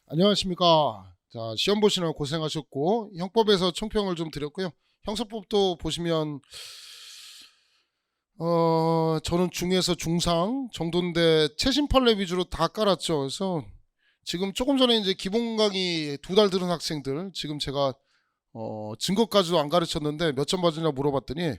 안녕하십니까. 자, 시험 보시느라 고생하셨고 형법에서 총평을 좀 드렸고요. 형사법도 보시면 저는 중에서 중상 정도인데 최신 판례 위주로 다 깔았죠. 그래서 지금 조금 전에 이제 기본 강의 2달 들은 학생들 지금 제가 증거까지도 안 가르쳤는데 몇 점 맞으냐 물어봤더니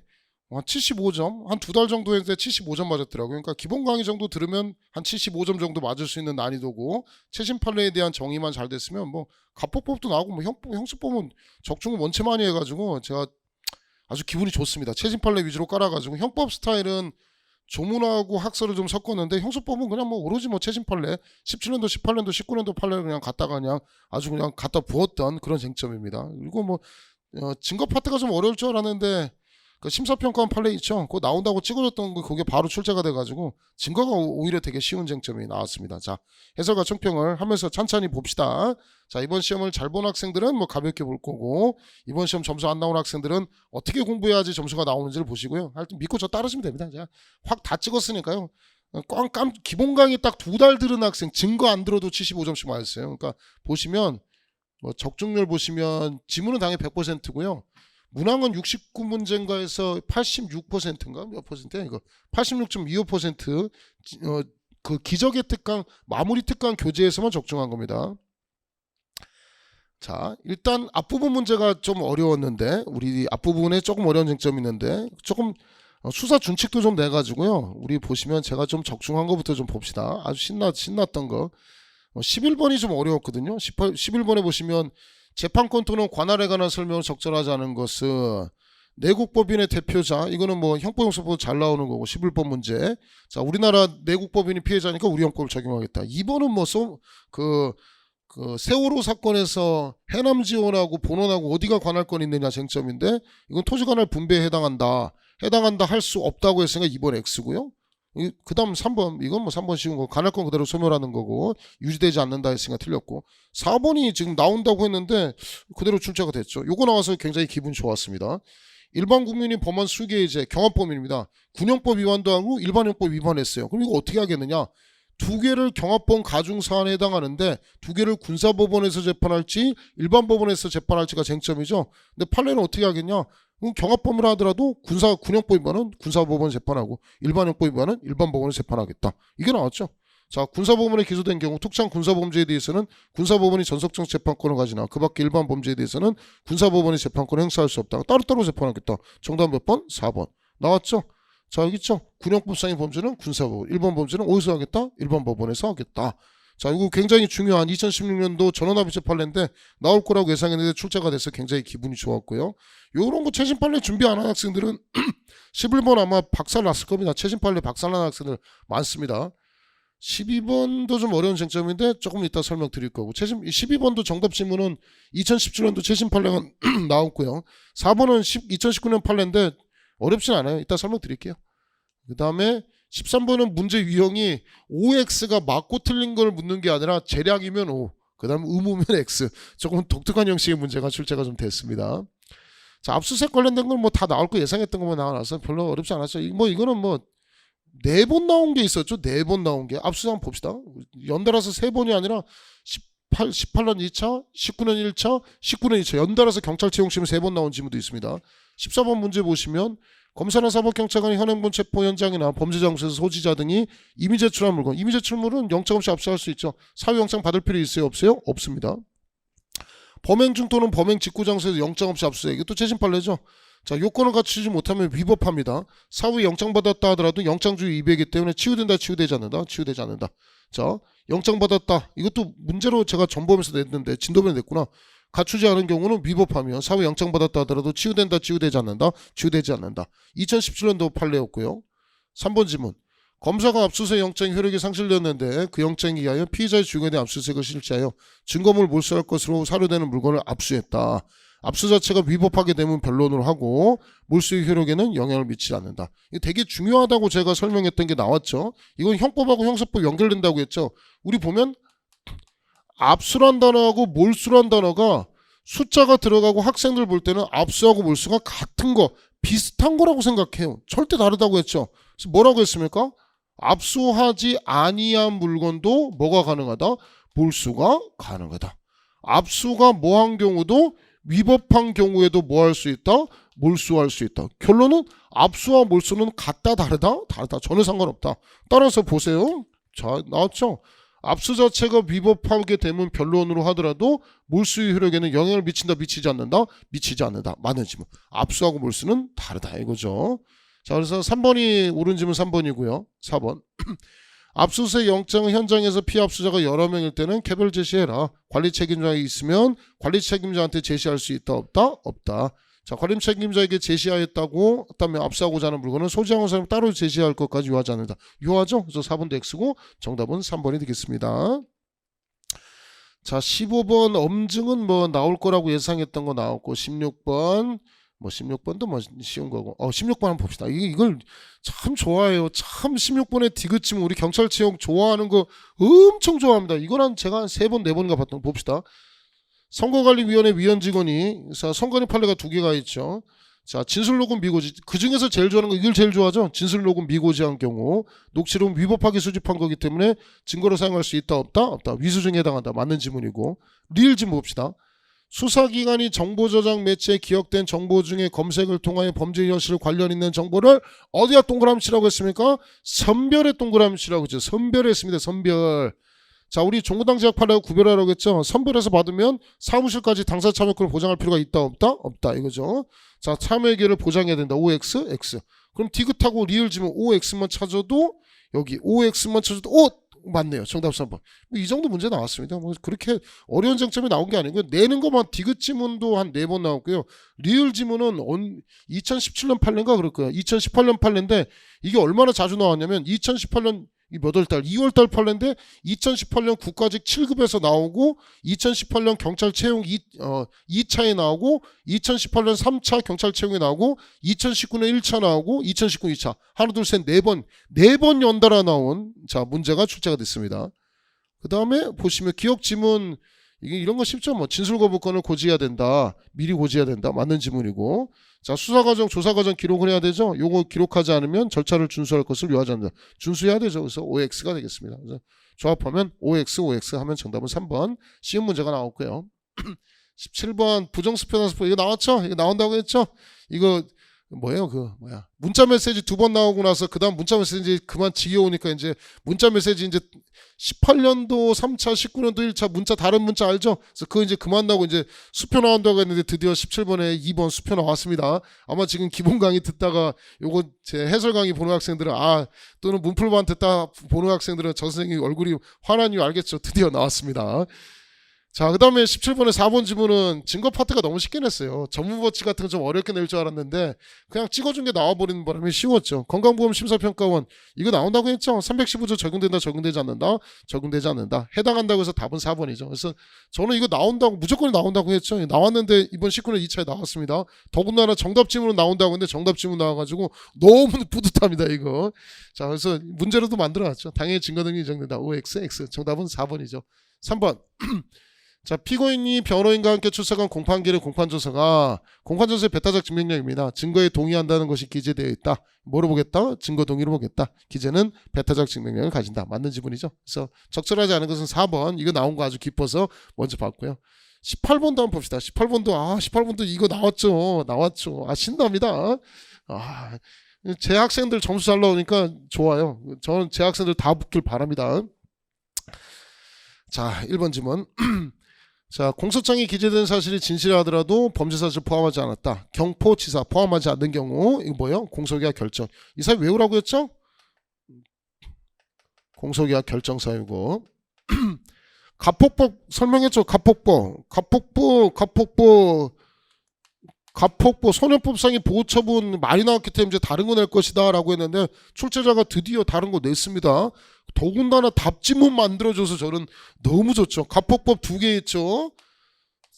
한 75점, 한 2달 정도 했는데 75점 맞았더라고요. 그러니까 기본 강의 정도 들으면 한 75점 정도 맞을 수 있는 난이도고 최신 판례에 대한 정의만 잘 됐으면 뭐 가포법도 나오고 뭐 형수법은 적중을 원체 많이 해가지고 제가 아주 기분이 좋습니다. 최신 판례 위주로 깔아가지고 형법 스타일은 조문하고 학설을 좀 섞었는데 형수법은 그냥 뭐 오로지 뭐 최신 판례 17년도 18년도 19년도 판례를 그냥 갖다가 그냥 아주 그냥 갖다 부었던 그런 쟁점입니다. 그리고 뭐 증거 파트가 좀 어려울 줄 알았는데 그 심사평가원 판례 있죠. 그거 나온다고 찍어줬던 거 그게 바로 출제가 돼가지고 증거가 오히려 되게 쉬운 쟁점이 나왔습니다. 자, 해설과 총평을 하면서 찬찬히 봅시다. 자, 이번 시험을 잘 본 학생들은 뭐 가볍게 볼 거고 이번 시험 점수 안 나온 학생들은 어떻게 공부해야지 점수가 나오는지를 보시고요. 하여튼 믿고 저 따르시면 됩니다. 제가 확 다 찍었으니까요. 기본 강의 딱 2달 들은 학생 증거 안 들어도 75점씩 맞았어요. 그러니까 보시면 뭐 적중률 보시면 지문은 당연히 100%고요. 문항은 69문제인가에서 86%인가 몇 퍼센트야 이거 86.25% 그 기적의 특강 마무리 특강 교재에서만 적중한 겁니다. 자, 일단 앞부분 문제가 좀 어려웠는데 우리 앞부분에 조금 어려운 쟁점이 있는데 조금 수사 준칙도 좀 내가지고요. 우리 보시면 제가 좀 적중한 것부터 좀 봅시다. 아주 신났던 거 11번이 좀 어려웠거든요. 11번에 보시면 재판권 또는 관할에 관한 설명을 적절하지 않은 것은 내국법인의 대표자, 이거는 뭐 형법용서법 잘 나오는 거고 11번 문제. 자, 우리나라 내국법인이 피해자니까 우리 형법을 적용하겠다. 2번은 뭐 그 세월호 사건에서 해남지원하고 본원하고 어디가 관할권이 있느냐 쟁점인데 이건 토지관할 분배에 해당한다. 할 수 없다고 했으니까 2번 X고요. 그 다음 3번 이건 뭐 3번 쉬운 거 관할권 그대로 소멸하는 거고 유지되지 않는다 했으니까 틀렸고 4번이 지금 나온다고 했는데 그대로 출제가 됐죠. 요거 나와서 굉장히 기분이 좋았습니다. 일반 국민이 범한 수개의 죄 경합범입니다. 군형법 위반도 하고 일반형법 위반했어요. 그럼 이거 어떻게 하겠느냐. 두 개를 경합범 가중사안에 해당하는데 두 개를 군사법원에서 재판할지 일반법원에서 재판할지가 쟁점이죠. 근데 판례는 어떻게 하겠냐. 경합범을 하더라도 군형법 위반은 군사법원 재판하고 일반형법 위반은 일반법원에 재판하겠다. 이게 나왔죠. 자, 군사법원에 기소된 경우 특정 군사범죄에 대해서는 군사법원이 전속적 재판권을 가지나 그 밖에 일반 범죄에 대해서는 군사법원이 재판권을 행사할 수 없다. 따로따로 재판하겠다. 정답 몇 번? 4번. 나왔죠? 자, 여기 있죠? 군형법상의 범죄는 군사법원, 일반 범죄는 어디서 하겠다? 일반 법원에서 하겠다. 자, 이거 굉장히 중요한 2016년도 전원합의체 판례인데 나올 거라고 예상했는데 출제가 돼서 굉장히 기분이 좋았고요. 요런 거 최신 판례 준비 안 한 학생들은 11번 아마 박살 났을 겁니다. 최신 판례 박살 난 학생들 많습니다. 12번도 좀 어려운 쟁점인데 조금 이따 설명드릴 거고 12번도 정답 지문은 2017년도 최신 판례가 나왔고요. 4번은 2019년 판례인데 어렵진 않아요. 이따 설명드릴게요. 그 다음에 13번은 문제 유형이 OX가 맞고 틀린 걸 묻는 게 아니라 재량이면 O, 그 다음에 의무면 X. 조금 독특한 형식의 문제가 출제가 좀 됐습니다. 자, 압수수색 관련된 건 뭐 다 나올 거 예상했던 것만 나와서 별로 어렵지 않았죠. 뭐 이거는 뭐 4번 나온 게 있었죠. 4번 나온 게. 압수수색 한번 봅시다. 연달아서 3번이 아니라 18년 2차, 19년 1차, 19년 2차 연달아서 경찰 채용심을 3번 나온 지문도 있습니다. 14번 문제 보시면 검사나 사법경찰관이 현행범 체포 현장이나 범죄 장소에서 소지자 등이 이미 제출한 물건, 이미 제출물은 영장 없이 압수할 수 있죠. 사유영장 받을 필요 있어요? 없어요? 없습니다. 범행 중 또는 범행 직후 장소에서 영장 없이 압수해. 이게 또 최신 판례죠. 자, 요건을 갖추지 못하면 위법합니다. 사후에 영장 받았다 하더라도 영장주의 위배이기 때문에 치유된다, 치유되지 않는다. 자, 영장 받았다. 이것도 문제로 제가 전범에서 냈는데 진도변에 냈구나. 갖추지 않은 경우는 위법하며 사후 영장 받았다 하더라도 치유된다, 치유되지 않는다. 2017년도 판례였고요. 3번 지문. 검사가 압수수색 영장이 효력이 상실되었는데 그 영장에 의하여 피의자의 주거에 대한 압수수색을 실시하여 증거물을 몰수할 것으로 사료되는 물건을 압수했다. 압수 자체가 위법하게 되면 변론을 하고 몰수의 효력에는 영향을 미치지 않는다. 이게 되게 중요하다고 제가 설명했던 게 나왔죠. 이건 형법하고 형사법 연결된다고 했죠. 우리 보면 압수란 단어하고 몰수란 단어가 숫자가 들어가고 학생들 볼 때는 압수하고 몰수가 같은 거 비슷한 거라고 생각해요. 절대 다르다고 했죠. 그래서 뭐라고 했습니까? 압수하지 아니한 물건도 뭐가 가능하다? 몰수가 가능하다. 압수가 뭐한 경우도 위법한 경우에도 뭐 할 수 있다? 몰수할 수 있다. 결론은 압수와 몰수는 같다 다르다? 다르다. 전혀 상관없다. 따라서 보세요. 자, 나왔죠? 압수 자체가 위법하게 되면 변론으로 하더라도 몰수의 효력에는 영향을 미친다, 미치지 않는다? 미치지 않는다. 맞는 지문. 압수하고 몰수는 다르다 이거죠. 자, 그래서 3번이 옳은 지문 3번이고요. 4번. 압수수색 영장 현장에서 피압수자가 여러 명일 때는 개별 제시해라. 관리 책임자가 있으면 관리 책임자한테 제시할 수 있다, 없다? 없다. 자, 관리 책임자에게 제시하였다고 그다음에 압수하고자 하는 물건은 소지하는 사람 따로 제시할 것까지 유하지 않는다. 유하죠? 그래서 4번도 X고 정답은 3번이 되겠습니다. 자, 15번 엄증은 뭐 나올 거라고 예상했던 거 나왔고 16번 뭐 16번도 뭐 쉬운 거고 16번 한번 봅시다. 이걸 참 좋아해요. 참 16번에 디귿지문 우리 경찰 채용 좋아하는 거 엄청 좋아합니다. 이거는 제가 한 3번 4번인가 봤던 거 봅시다. 선거관리위원회 위원 직원이 선관위 판례가 2개가 있죠. 자, 진술녹음 미고지. 그 중에서 제일 좋아하는 거 이걸 제일 좋아하죠. 진술녹음 미고지한 경우 녹취록은 위법하게 수집한 거기 때문에 증거로 사용할 수 있다 없다? 없다. 위수증에 해당한다. 맞는 지문이고. 리을 지문 봅시다. 수사기관이 정보저장 매체에 기억된 정보 중에 검색을 통하여 범죄 현실 관련 있는 정보를 어디다 동그라미 치라고 했습니까? 선별에 동그라미 치라고 했죠. 선별했습니다. 선별. 자, 우리 종부당 제약 판례하고 구별하라고 했죠. 선별해서 받으면 사무실까지 당사 참여권을 보장할 필요가 있다 없다? 없다 이거죠. 자, 참여의 기회를 보장해야 된다. OX, X. 그럼 디귿하고 리을 지문 OX만 찾아도 여기 OX만 찾아도 맞네요. 정답 3번. 이 정도 문제 나왔습니다. 뭐 그렇게 어려운 쟁점이 나온 게 아니고요. 내는 것만 디귿 지문도 한 4번 나왔고요. 리을 지문은 2017년 판례인가 그럴 거예요. 2018년 판례인데 이게 얼마나 자주 나왔냐면 2018년 몇 월달? 2월달 판례인데 2018년 국가직 7급에서 나오고 2018년 경찰 채용 2차에 나오고 2018년 3차 경찰 채용에 나오고 2019년 1차 나오고 2019년 2차 하나 둘 셋 4번 연달아 나온 자 문제가 출제가 됐습니다. 그 다음에 보시면 기억 지문 이게 이런 거 쉽죠. 뭐 진술 거부권을 고지해야 된다. 미리 고지해야 된다. 맞는 지문이고. 자, 수사 과정, 조사 과정 기록을 해야 되죠. 요거 기록하지 않으면 절차를 준수할 것을 요하지 않는다. 준수해야 되죠. 그래서 OX가 되겠습니다. 그래서 조합하면 OX 하면 정답은 3번. 쉬운 문제가 나왔고요. 17번 부정수표단수표 이거 나왔죠? 이거 나온다고 했죠? 이거 뭐예요? 문자 메시지 2번 나오고 나서 그다음 문자 메시지 그만 지겨우니까 이제 문자 메시지 이제 18년도 3차, 19년도 1차 문자 다른 문자 알죠? 그래서 그거 이제 그만 나오고 이제 수표 나온다고 했는데 드디어 17번에 2번 수표 나왔습니다. 아마 지금 기본 강의 듣다가 요거 제 해설 강의 보는 학생들은 또는 문풀만 듣다 보는 학생들은 저 선생님 얼굴이 화난 이유 알겠죠? 드디어 나왔습니다. 자, 그 다음에 17번에 4번 지문은 증거 파트가 너무 쉽게 냈어요. 전문버치 같은 거 좀 어렵게 낼 줄 알았는데 그냥 찍어준 게 나와버리는 바람에 쉬웠죠. 건강보험 심사평가원 이거 나온다고 했죠. 315조 적용된다 적용되지 않는다 적용되지 않는다 해당한다고 해서 답은 4번이죠. 그래서 저는 이거 나온다고 무조건 나온다고 했죠. 나왔는데 이번 19년 2차에 나왔습니다. 더군다나 정답 지문은 나온다고 했는데 정답 지문 나와가지고 너무 뿌듯합니다 이거. 자, 그래서 문제로도 만들어놨죠. 당연히 증거 등이 인정된다. OX, X 정답은 4번이죠. 3번 자, 피고인이 변호인과 함께 출석한 공판기일의 공판조서가 공판조서의 배타적 증명력입니다. 증거에 동의한다는 것이 기재되어 있다. 뭐로 보겠다? 증거 동의로 보겠다. 기재는 배타적 증명력을 가진다. 맞는 지문이죠. 그래서 적절하지 않은 것은 4번. 이거 나온 거 아주 기뻐서 먼저 봤고요. 18번도 한번 봅시다. 18번도 18번도 이거 나왔죠. 신납니다. 제 학생들 점수 잘 나오니까 좋아요. 저는 제 학생들 다 붙길 바랍니다. 자, 1번 지문. 자, 공소장에 기재된 사실이 진실하더라도 범죄 사실 포함하지 않았다. 경포치사 포함하지 않는 경우 이거 뭐예요? 공소기각 결정. 이 사유 외우라고 했죠? 공소기각 결정 사유고. 가폭법 설명했죠? 가폭부 소년법상의 보호처분 많이 나왔기 때문에 이제 다른 거 낼 것이다 라고 했는데 출제자가 드디어 다른 거 냈습니다. 더군다나 답지문 만들어줘서 저는 너무 좋죠. 가폭법 2개 있죠.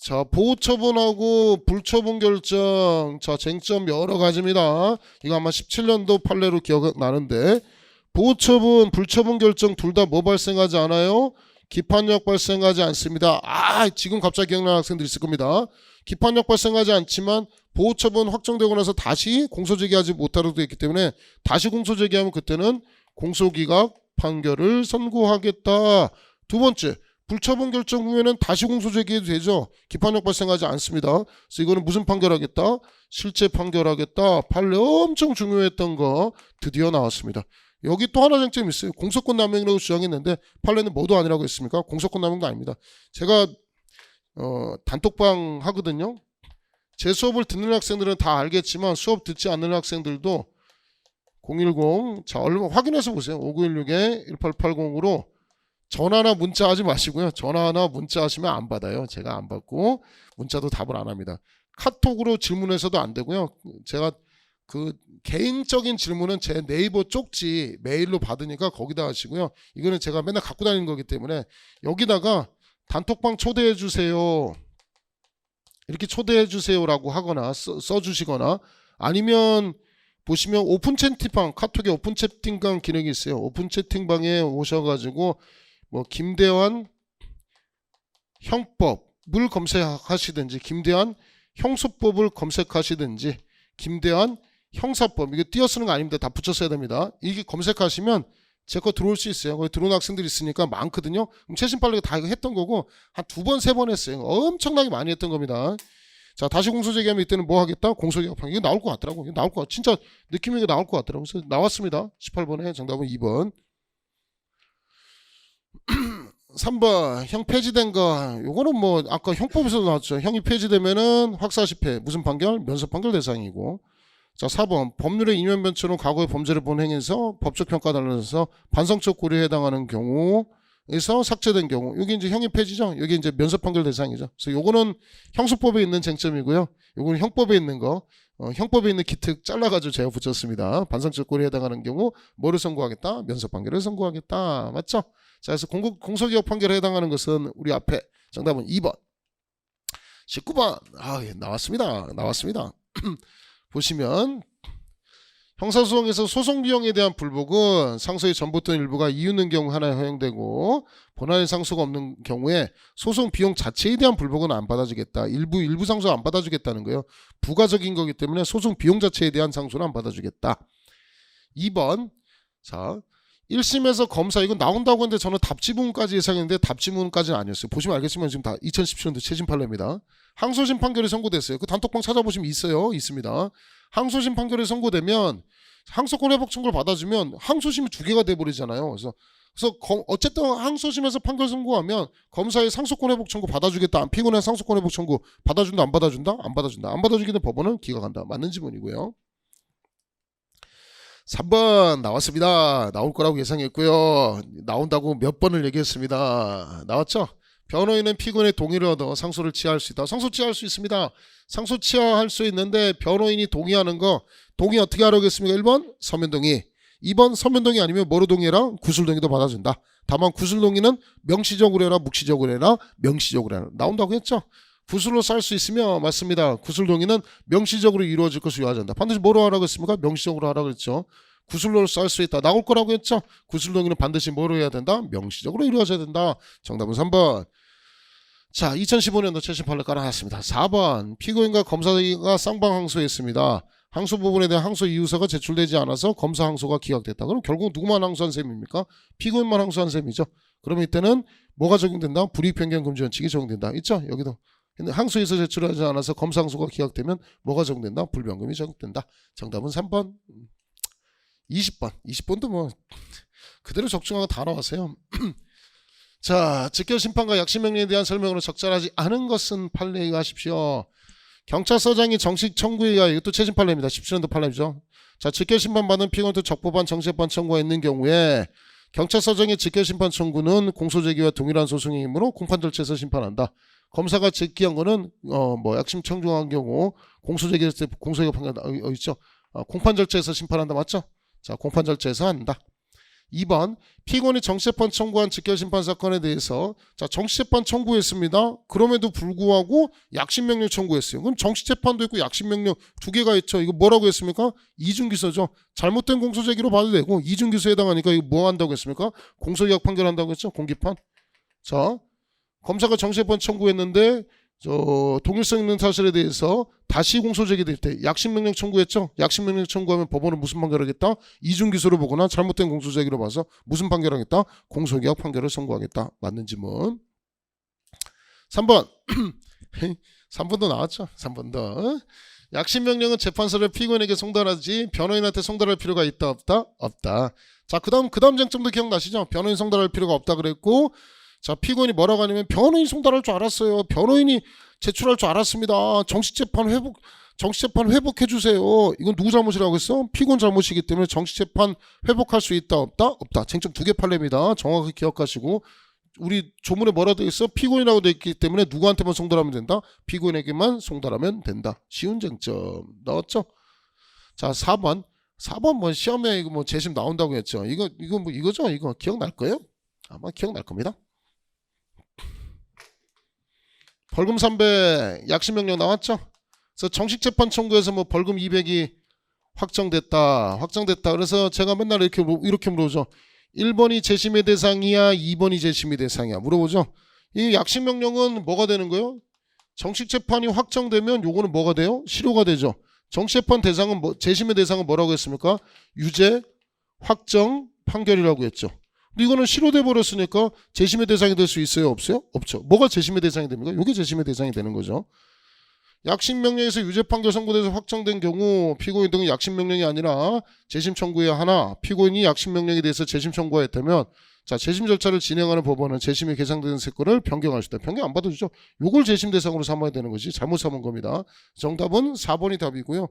자, 보호처분하고 불처분 결정. 자, 쟁점 여러 가지입니다. 이거 아마 17년도 판례로 기억나는데 보호처분, 불처분 결정 둘 다 뭐 발생하지 않아요? 기판력 발생하지 않습니다. 지금 갑자기 기억나는 학생들 있을 겁니다. 기판력 발생하지 않지만 보호처분 확정되고 나서 다시 공소제기하지 못하도록 되어 있기 때문에 다시 공소제기하면 그때는 공소기각 판결을 선고하겠다. 두 번째, 불처분 결정 후에는 다시 공소 제기해도 되죠. 기판력 발생하지 않습니다. 그래서 이거는 무슨 판결하겠다? 실제 판결하겠다. 판례 엄청 중요했던 거 드디어 나왔습니다. 여기 또 하나 쟁점이 있어요. 공소권 남용이라고 주장했는데 판례는 뭐도 아니라고 했습니까? 공소권 남용도 아닙니다. 제가 단톡방 하거든요. 제 수업을 듣는 학생들은 다 알겠지만 수업 듣지 않는 학생들도 010 자 얼른 확인해서 보세요. 5916-1880으로 전화나 문자 하지 마시고요. 전화나 문자 하시면 안 받아요. 제가 안 받고 문자도 답을 안 합니다. 카톡으로 질문해서도 안 되고요. 제가 그 개인적인 질문은 제 네이버 쪽지 메일로 받으니까 거기다 하시고요. 이거는 제가 맨날 갖고 다니는 거기 때문에 여기다가 단톡방 초대해 주세요. 이렇게 초대해 주세요라고 하거나 써주시거나 아니면 보시면 오픈 채팅방 카톡에 오픈 채팅방 기능이 있어요. 오픈 채팅방에 오셔가지고 뭐 김대환 형법을 검색하시든지 김대환 형소법을 검색하시든지 김대환 형사법 이게 띄어쓰는 거 아닙니다. 다 붙였어야 됩니다. 이게 검색하시면 제 거 들어올 수 있어요. 거기 들어온 학생들이 있으니까 많거든요. 그럼 최신 판례가 다 이거 했던 거고 한 2번 3번 했어요. 엄청나게 많이 했던 겁니다. 자 다시 공소 제기하면 이때는 뭐 하겠다? 공소기각판 이게 나올 것 같더라고. 이게 나올 것 같. 진짜 느낌이 나올 것 같더라고. 그래서 나왔습니다. 18번에 정답은 2번. 3번 형 폐지된 거 요거는 뭐 아까 형법에서도 나왔죠. 형이 폐지되면은 확사시패 무슨 판결? 면소 판결 대상이고. 자 4번 법률의 이면 변천후 과거의 범죄를 본 행위에서 법적 평가 달라서 반성적 고려에 해당하는 경우에서 삭제된 경우 여기 이제 형이 폐지죠. 여기 이제 면소 판결 대상이죠. 그래서 요거는 형소법에 있는 쟁점이고요. 요거는 형법에 있는 거 형법에 있는 기특 잘라가지고 제가 붙였습니다. 반성적 고려에 해당하는 경우 뭐를 선고하겠다? 면소 판결을 선고하겠다. 맞죠? 자 그래서 공소기각 판결에 해당하는 것은 우리 앞에 정답은 2번. 19번 예, 나왔습니다. 보시면 형사소송에서 소송 비용에 대한 불복은 상소의 전부 또는 일부가 이유 있는 경우 하나에 허용되고 본안의 상소가 없는 경우에 소송 비용 자체에 대한 불복은 안 받아주겠다. 일부 상소 안 받아주겠다는 거예요. 부가적인 거기 때문에 소송 비용 자체에 대한 상소는 안 받아주겠다. 2번 자 1심에서 검사 이건 나온다고 했는데 저는 답지문까지 예상했는데 답지문까지는 아니었어요. 보시면 알겠지만 지금 다 2017년도 최신 판례입니다. 항소심 판결이 선고됐어요. 그 단톡방 찾아보시면 있습니다. 항소심 판결이 선고되면 항소권 회복 청구를 받아주면 항소심이 2개가 돼버리잖아요. 그래서 어쨌든 항소심에서 판결 선고하면 검사의 상소권 회복 청구 받아주겠다. 피고인의 상소권 회복 청구 받아준다 안 받아준다? 안 받아준다. 안 받아주기는 법원은 기각한다. 맞는 지문이고요. 3번 나왔습니다. 나올 거라고 예상했고요. 나온다고 몇 번을 얘기했습니다. 나왔죠? 변호인은 피고인의 동의를 얻어 상소를 취하할 수 있다. 상소 취하할 수 있습니다. 상소 취하할 수 있는데 변호인이 동의하는 거 동의 어떻게 하라고 했습니까? 1번 서면 동의 2번 서면 동의 아니면 뭐로 동의해라? 구술 동의도 받아준다. 다만 구술 동의는 명시적으로 해라 묵시적으로 해라 명시적으로 해라. 나온다고 했죠? 구술로 쌀 수 있으면 맞습니다. 구술 동의는 명시적으로 이루어질 것을 요하한다. 반드시 뭐로 하라고 했습니까? 명시적으로 하라고 했죠. 구술로 쌀 수 있다. 나올 거라고 했죠. 구술 동의는 반드시 뭐로 해야 된다? 명시적으로 이루어져야 된다. 정답은 3번. 자 2015년도 최신 판례 깔아놨습니다. 4번 피고인과 검사가 쌍방 항소했습니다. 항소 부분에 대한 항소 이유서가 제출되지 않아서 검사 항소가 기각됐다. 그럼 결국 누구만 항소한 셈입니까? 피고인만 항소한 셈이죠. 그러면 이때는 뭐가 적용된다? 불이익변경 금지 원칙이 적용된다. 있죠? 여기도. 근데 항소에서 제출하지 않아서 검사 항소가 기각되면 뭐가 적용된다? 불변금이 적용된다. 정답은 3번. 20번도 뭐 그대로 적중하고 다 나왔어요. 자, 직결심판과 약식명령에 대한 설명으로 적절하지 않은 것은 판례에 하십시오. 경찰서장이 정식 청구에 의하여 이것도 최신 판례입니다. 17년도 판례죠. 자, 직결심판 받은 피고인도 적법한 정치재판 청구가 있는 경우에 경찰서장의 직결심판 청구는 공소제기와 동일한 소송이므로 공판 절차에서 심판한다. 검사가 제기한 거는 약심 청구한 경우 공소제기했을 때 공소기각 판결 있죠. 공판 절차에서 심판한다. 맞죠? 자, 공판 절차에서 한다. 2번 피고인이 정치재판 청구한 직결심판 사건에 대해서 자 정치재판 청구했습니다. 그럼에도 불구하고 약식명령 청구했어요. 그럼 정치재판도 있고 약식명령 2개가 있죠. 이거 뭐라고 했습니까? 이중기소죠. 잘못된 공소제기로 봐도 되고 이중기소에 해당하니까 이거 뭐 한다고 했습니까? 공소기각 판결한다고 했죠. 공기판. 자 검사가 정치재판 청구했는데 동일성 있는 사실에 대해서 다시 공소제기될 때 약식명령 청구했죠. 약식명령 청구하면 법원은 무슨 판결하겠다? 이중기소로 보거나 잘못된 공소제기로 봐서 무슨 판결하겠다? 공소기각 판결을 선고하겠다. 맞는 지문. 3번 3번도 나왔죠. 3번도 약식명령은 재판서를 피고인에게 송달하지 변호인한테 송달할 필요가 있다 없다? 없다. 자, 그다음 쟁점도 기억나시죠? 변호인 송달할 필요가 없다 그랬고, 자, 피고인이 뭐라고 하냐면 변호인 송달할 줄 알았어요. 변호인이 제출할 줄 알았습니다. 정식재판 회복해 주세요. 이건 누구 잘못이라고 했어? 피고인 잘못이기 때문에 정식재판 회복할 수 있다 없다? 없다. 쟁점 2개 판례입니다. 정확하게 기억하시고, 우리 조문에 뭐라 되어 있어? 피고인이라고 되어 있기 때문에 누구한테만 송달하면 된다? 피고인에게만 송달하면 된다. 쉬운 쟁점 나왔죠? 자, 4번 뭐 시험에 이거 뭐 재심 나온다고 했죠. 이거 뭐 이거죠? 이거 기억날 거예요? 아마 기억날 겁니다. 벌금 300 약식명령 나왔죠? 그래서 정식재판 청구에서 뭐 벌금 200이 확정됐다. 그래서 제가 맨날 이렇게 물어보죠. 1번이 재심의 대상이야, 2번이 재심의 대상이야 물어보죠. 이 약식명령은 뭐가 되는 거예요? 정식재판이 확정되면 요거는 뭐가 돼요? 실효가 되죠. 정식재판 대상은 재심의 대상은 뭐라고 했습니까? 유죄, 확정, 판결이라고 했죠. 근데 이거는 실효돼 버렸으니까 재심의 대상이 될 수 있어요? 없어요? 없죠. 뭐가 재심의 대상이 됩니까? 요게 재심의 대상이 되는 거죠. 약식명령에서 유죄 판결 선고돼서 확정된 경우 피고인 등은 약식명령이 아니라 재심 청구해야 하나, 피고인이 약식명령에 대해서 재심 청구했다면, 자, 재심 절차를 진행하는 법원은 재심이 개상되는 사건을 변경할 수 있다. 변경 안 받아주죠. 요걸 재심 대상으로 삼아야 되는 것이 잘못 삼은 겁니다. 정답은 4번이 답이고요.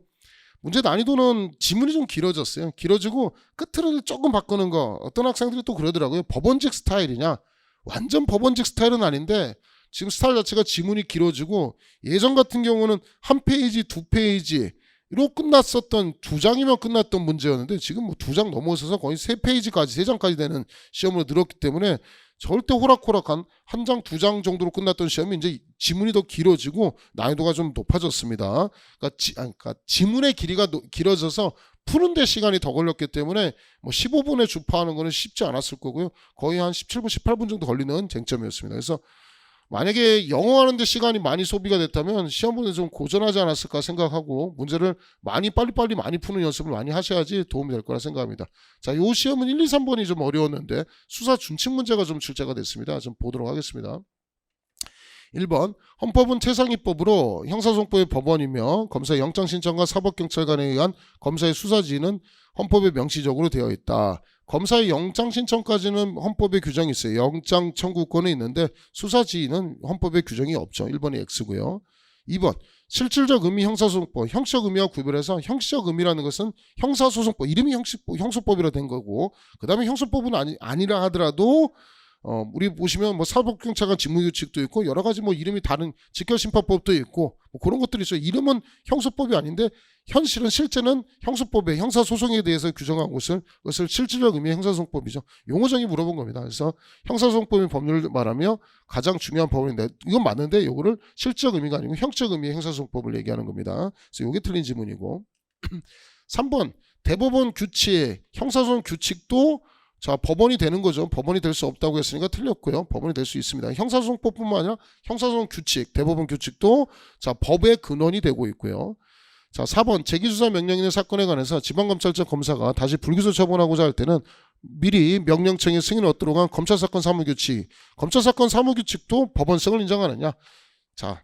문제 난이도는 지문이 좀 길어졌어요. 길어지고 끝을 조금 바꾸는 거. 어떤 학생들이 또 그러더라고요. 법원직 스타일이냐. 완전 법원직 스타일은 아닌데 지금 스타일 자체가 지문이 길어지고, 예전 같은 경우는 한 페이지, 2페이지로 끝났었던, 2장이면 끝났던 문제였는데 지금 뭐 2장 넘어서서 거의 3페이지까지, 3장까지 되는 시험으로 늘었기 때문에 절대 호락호락한 1장, 2장 정도로 끝났던 시험이 이제 지문이 더 길어지고 난이도가 좀 높아졌습니다. 그러니까 지문의 길이가 길어져서 푸는데 시간이 더 걸렸기 때문에 뭐 15분에 주파하는 거는 쉽지 않았을 거고요. 거의 한 17분, 18분 정도 걸리는 쟁점이었습니다. 그래서 만약에 영어 하는데 시간이 많이 소비가 됐다면 시험 보는 데 좀 고전하지 않았을까 생각하고, 문제를 빨리빨리 많이 푸는 연습을 많이 하셔야지 도움이 될 거라 생각합니다. 자, 요 시험은 1, 2, 3번이 좀 어려웠는데 수사 준칙 문제가 좀 출제가 됐습니다. 좀 보도록 하겠습니다. 1번 헌법은 최상위법으로 형사소송법의 법원이며 검사의 영장신청과 사법경찰관에 의한 검사의 수사지휘는 헌법에 명시적으로 되어 있다. 검사의 영장신청까지는 헌법에 규정이 있어요. 영장 청구권이 있는데 수사지휘는 헌법에 규정이 없죠. 1번이 X고요. 2번 실질적 의미 형사소송법, 형식적 의미와 구별해서 형식적 의미라는 것은 형사소송법, 이름이 형소법이라 된 거고, 그 다음에 형소법은 아니라 하더라도 우리 보시면 뭐 사법경찰관 직무규칙도 있고 여러 가지 뭐 이름이 다른 직결심판법도 있고 뭐 그런 것들이 있어요. 이름은 형소법이 아닌데 실제는 형소법의 형사소송에 대해서 규정한 것을 실질적 의미의 형사소송법이죠. 용어정의 물어본 겁니다. 그래서 형사소송법의 법률을 말하며 가장 중요한 법원인데, 이건 맞는데 이거를 실질적 의미가 아니고 형적 의미의 형사소송법을 얘기하는 겁니다. 그래서 이게 틀린 지문이고 3번 대법원 규칙, 형사소송 규칙도 자, 법원이 되는 거죠. 법원이 될 수 없다고 했으니까 틀렸고요. 법원이 될 수 있습니다. 형사소송법뿐만 아니라 형사소송 규칙, 대법원 규칙도 자, 법의 근원이 되고 있고요. 자, 4번 재기수사 명령 있는 사건에 관해서 지방검찰청 검사가 다시 불기소 처분하고자 할 때는 미리 명령청의 승인을 얻도록 한 검찰사건 사무규칙, 검찰사건 사무규칙도 법원성을 인정하느냐. 자,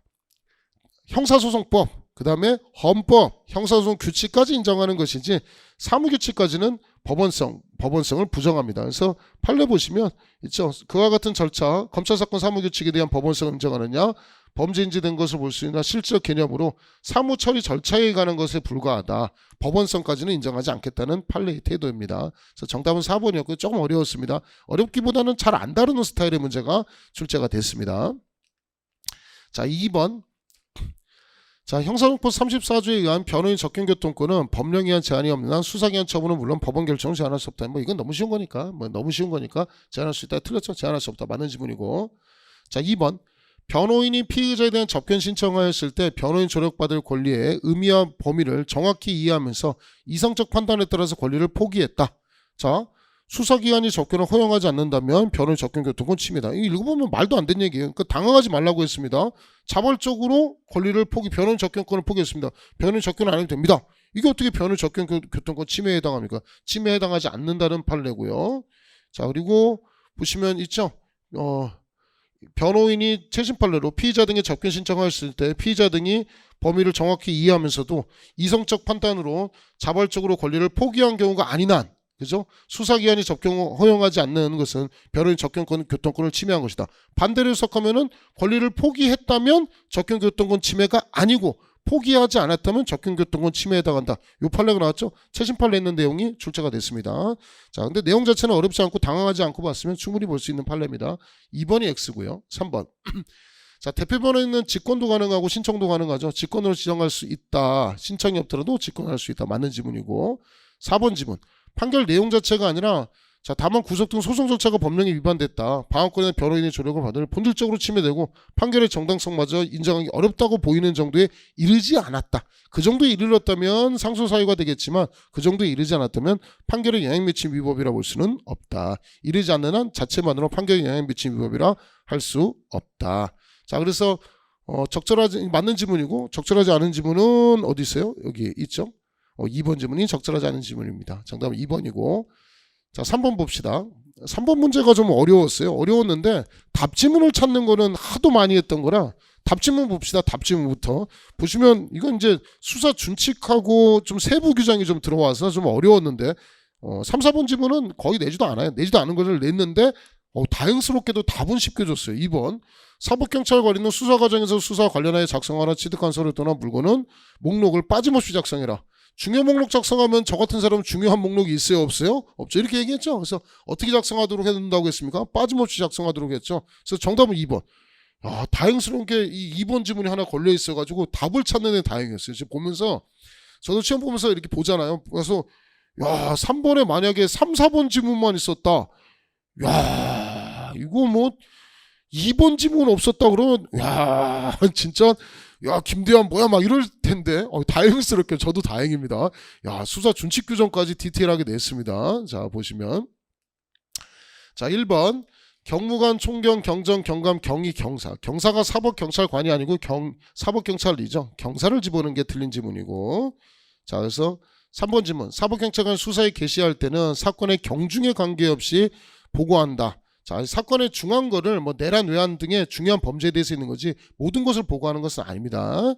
형사소송법, 그 다음에 헌법, 형사소송 규칙까지 인정하는 것이지 사무규칙까지는 법원성을 부정합니다. 그래서 판례 보시면 있죠. 그와 같은 절차, 검찰사건 사무규칙에 대한 법원성을 인정하느냐, 범죄 인지된 것을 볼 수 있는 실질적 개념으로 사무처리 절차에 관한 것에 불과하다. 법원성까지는 인정하지 않겠다는 판례의 태도입니다. 그래서 정답은 4번이었고요. 조금 어려웠습니다. 어렵기보다는 잘 안 다루는 스타일의 문제가 출제가 됐습니다. 자, 2번. 자, 형사소송법 34조에 의한 변호인 접견교통권은 법령에 의한 제한이 없는 한 수사기한 처분은 물론 법원 결정을 제한할 수 없다. 뭐 이건 너무 쉬운 거니까 제한할 수 있다. 틀렸죠? 제한할 수 없다. 맞는 지문이고. 자, 2번. 변호인이 피의자에 대한 접견 신청하였을 때 변호인 조력받을 권리의 의미와 범위를 정확히 이해하면서 이성적 판단에 따라서 권리를 포기했다. 자, 수사기관이 접견을 허용하지 않는다면 변호인 접견교통권 침해다. 이거 읽어보면 말도 안 되는 얘기예요. 그러니까 당황하지 말라고 했습니다. 자발적으로 권리를 변호인 접견권을 포기했습니다. 변호인 접견 안 해도 됩니다. 이게 어떻게 변호인 접견교통권 침해에 해당합니까? 침해에 해당하지 않는다는 판례고요. 자, 그리고 보시면 있죠. 변호인이 최신 판례로 피의자 등의 접견 신청을 했을 때 피의자 등이 범위를 정확히 이해하면서도 이성적 판단으로 자발적으로 권리를 포기한 경우가 아닌 한, 그죠? 수사기관이 접견을 허용하지 않는 것은 변호인 접견권, 교통권을 침해한 것이다. 반대로 해석하면은 권리를 포기했다면 접견, 교통권 침해가 아니고 포기하지 않았다면 접견, 교통권 침해에 해당한다. 요 판례가 나왔죠? 최신 판례 있는 내용이 출제가 됐습니다. 자, 근데 내용 자체는 어렵지 않고 당황하지 않고 봤으면 충분히 볼 수 있는 판례입니다. 2번이 X고요. 3번. 자, 대표 변호인은 직권도 가능하고 신청도 가능하죠. 직권으로 지정할 수 있다. 신청이 없더라도 직권할 수 있다. 맞는 지문이고. 4번 지문. 판결 내용 자체가 아니라 자, 다만 구속 등 소송 절차가 법령에 위반됐다. 방어권의 변호인의 조력을 받을 본질적으로 침해되고 판결의 정당성마저 인정하기 어렵다고 보이는 정도에 이르지 않았다. 그 정도에 이르렀다면 상소 사유가 되겠지만 그 정도에 이르지 않았다면 판결의 영향미침 위법이라 볼 수는 없다. 이르지 않는 한 자체만으로 판결의 영향미침 위법이라 할 수 없다. 자, 그래서 적절하지 맞는 지문이고 적절하지 않은 지문은 어디 있어요? 여기 있죠. 2번 지문이 적절하지 않은 지문입니다. 정답은 2번이고. 자, 3번 봅시다. 3번 문제가 좀 어려웠어요. 어려웠는데 답지문을 찾는 거는 하도 많이 했던 거라 답지문 봅시다. 답지문부터. 보시면 이건 이제 수사 준칙하고 좀 세부 규정이 좀 들어와서 좀 어려웠는데 3, 4번 지문은 거의 내지도 않아요. 내지도 않은 것을 냈는데 다행스럽게도 답은 쉽게 줬어요. 2번. 사법경찰 관리는 수사 과정에서 수사 관련하여 작성하나 취득한 서류 또는 물건은 목록을 빠짐없이 작성해라. 중요 목록 작성하면 저 같은 사람은 중요한 목록이 있어요, 없어요? 없죠. 이렇게 얘기했죠. 그래서 어떻게 작성하도록 해야 된다고 했습니까? 빠짐없이 작성하도록 했죠. 그래서 정답은 2번. 다행스러운 게 이 2번 지문이 하나 걸려 있어가지고 답을 찾는 데 다행이었어요. 지금 보면서 저도 시험 보면서 이렇게 보잖아요. 그래서 3번에 만약에 3, 4번 지문만 있었다. 이거 뭐 2번 지문 없었다 그러면 진짜 김대환 뭐야 막 이럴 텐데 다행스럽게 저도 다행입니다. 수사 준칙 규정까지 디테일하게 냈습니다. 자, 보시면 자, 1번 경무관, 총경, 경정, 경감, 경위, 경사. 경사가 사법경찰관이 아니고 사법경찰이죠. 경사를 집어넣은 게 틀린 지문이고. 자, 그래서 3번 지문. 사법경찰관 수사에 개시할 때는 사건의 경중에 관계없이 보고한다. 자, 사건의 중요한 거를 내란, 외환 등의 중요한 범죄에 대해서 있는 거지 모든 것을 보고하는 것은 아닙니다.